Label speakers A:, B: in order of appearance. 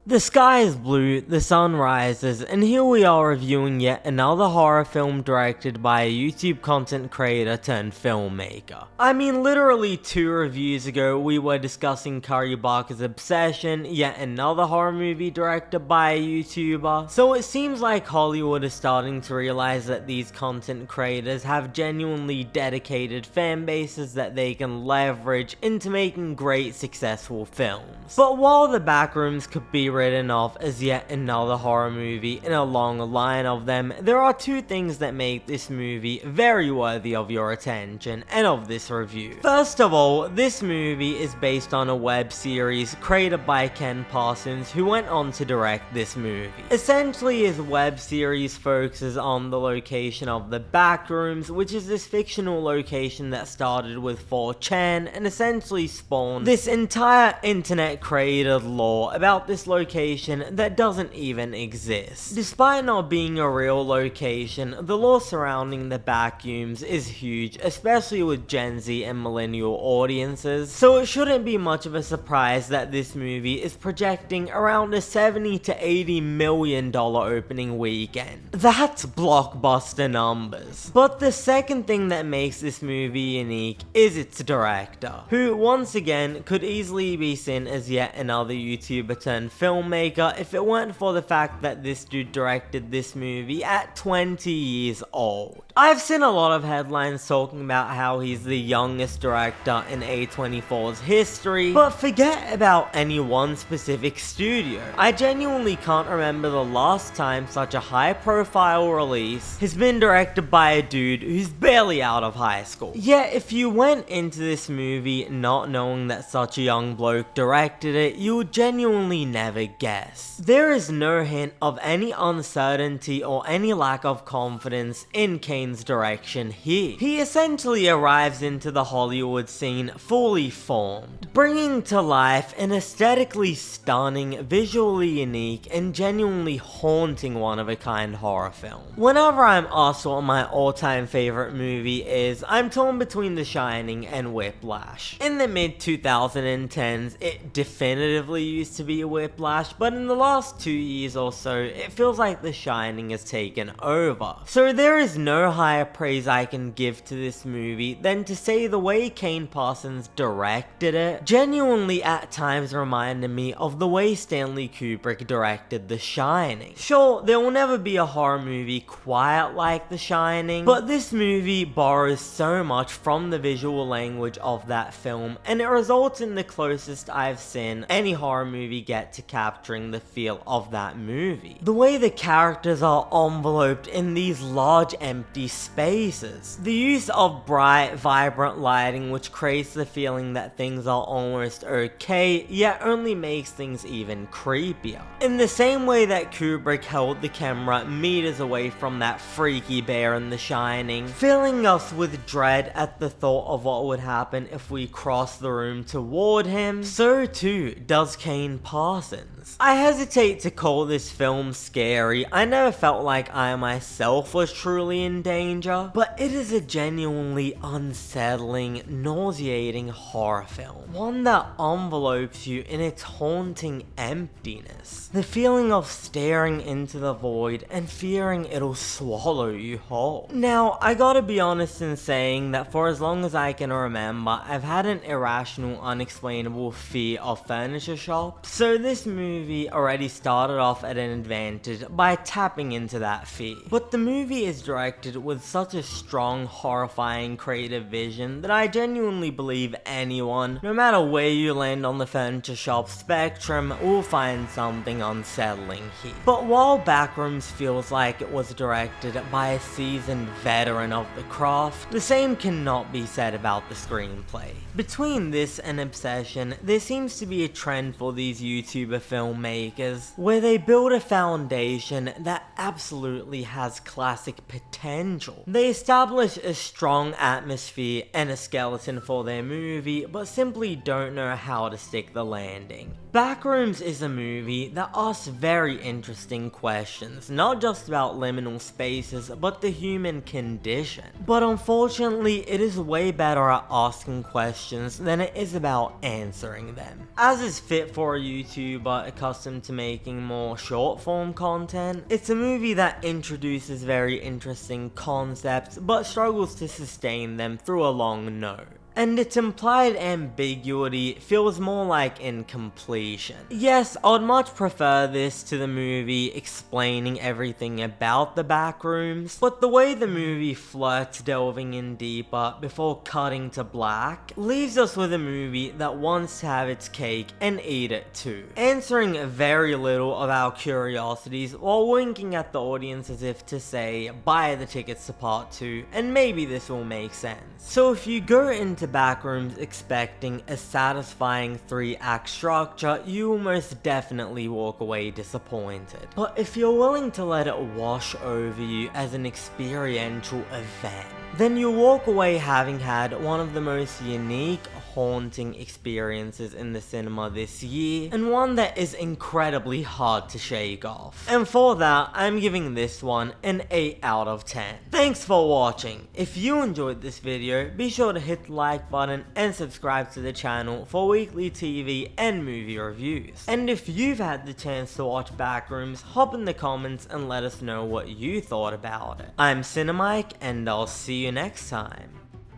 A: The sky is blue, the sun rises, and here we are reviewing yet another horror film directed by a YouTube content creator turned filmmaker. I mean, literally 2 reviews ago we were discussing Curry Barker's Obsession, yet another horror movie directed by a YouTuber. So it seems like Hollywood is starting to realize that these content creators have genuinely dedicated fan bases that they can leverage into making great successful films. But while the Backrooms could be written off as yet another horror movie in a long line of them, there are 2 things that make this movie very worthy of your attention and of this review. First of all, this movie is based on a web series created by Kane Parsons, who went on to direct this movie. Essentially, his web series focuses on the location of the Backrooms, which is this fictional location that started with 4chan and essentially spawned this entire internet created lore about this location that doesn't even exist. Despite not being a real location, the lore surrounding the Backrooms is huge, especially with Gen Z and millennial audiences, so it shouldn't be much of a surprise that this movie is projecting around a $70 to $80 million opening weekend. That's blockbuster numbers. But the second thing that makes this movie unique is its director, who once again could easily be seen as yet another YouTuber turned filmmaker if it weren't for the fact that this dude directed this movie at 20 years old. I've seen a lot of headlines talking about how he's the youngest director in A24's history, but forget about any one specific studio. I genuinely can't remember the last time such a high profile release has been directed by a dude who's barely out of high school. Yet if you went into this movie not knowing that such a young bloke directed it, you would genuinely never guess. There is no hint of any uncertainty or any lack of confidence in Kane's direction here. He essentially arrives into the Hollywood scene fully formed, bringing to life an aesthetically stunning, visually unique, and genuinely haunting one-of-a-kind horror film. Whenever I'm asked what my all-time favorite movie is, I'm torn between The Shining and Whiplash. In the mid-2010s, it definitively used to be Whiplash, but in the last 2 years or so, it feels like The Shining has taken over. So there is no higher praise I can give to this movie than to say the way Kane Parsons directed it genuinely at times reminded me of the way Stanley Kubrick directed The Shining. Sure, there will never be a horror movie quite like The Shining, but this movie borrows so much from the visual language of that film, and it results in the closest I've seen any horror movie get to capturing the feel of that movie. The way the characters are enveloped in these large empty spaces. The use of bright, vibrant lighting which creates the feeling that things are almost okay, yet only makes things even creepier. In the same way that Kubrick held the camera meters away from that freaky bear in The Shining, filling us with dread at the thought of what would happen if we crossed the room toward him, so too does Kane Parsons. I hesitate to call this film scary. I never felt like I myself was truly in danger, but it is a genuinely unsettling, nauseating horror film. One that envelopes you in its haunting emptiness. The feeling of staring into the void and fearing it'll swallow you whole. Now, I gotta be honest in saying that for as long as I can remember, I've had an irrational, unexplainable fear of furniture shops, so this movie already started off at an advantage by tapping into that fear. But the movie is directed with such a strong, horrifying, creative vision that I genuinely believe anyone, no matter where you land on the furniture shop spectrum, will find something unsettling here. But while Backrooms feels like it was directed by a seasoned veteran of the craft, the same cannot be said about the screenplay. Between this and Obsession, there seems to be a trend for these YouTuber filmmakers where they build a foundation that absolutely has classic potential. They establish a strong atmosphere and a skeleton for their movie, but simply don't know how to stick the landing. Backrooms is a movie that asks very interesting questions, not just about liminal spaces, but the human condition. But unfortunately, it is way better at asking questions than it is about answering them. As is fit for a YouTuber, accustomed to making more short form content. It's a movie that introduces very interesting concepts, but struggles to sustain them through a long no. And its implied ambiguity feels more like incompletion. Yes, I'd much prefer this to the movie explaining everything about the Backrooms, but the way the movie flirts delving in deeper before cutting to black leaves us with a movie that wants to have its cake and eat it too, answering very little of our curiosities while winking at the audience as if to say, buy the tickets to part 2 and maybe this will make sense. So if you go into Backrooms expecting a satisfying 3-act structure, you will most definitely walk away disappointed. But if you're willing to let it wash over you as an experiential event, then you'll walk away having had one of the most unique, haunting experiences in the cinema this year, and one that is incredibly hard to shake off. And for that, I'm giving this one an 8 out of 10. Thanks for watching. If you enjoyed this video, be sure to hit the like button and subscribe to the channel for weekly TV and movie reviews. And if you've had the chance to watch Backrooms, hop in the comments and let us know what you thought about it. I'm Cinemike, and I'll see you next time.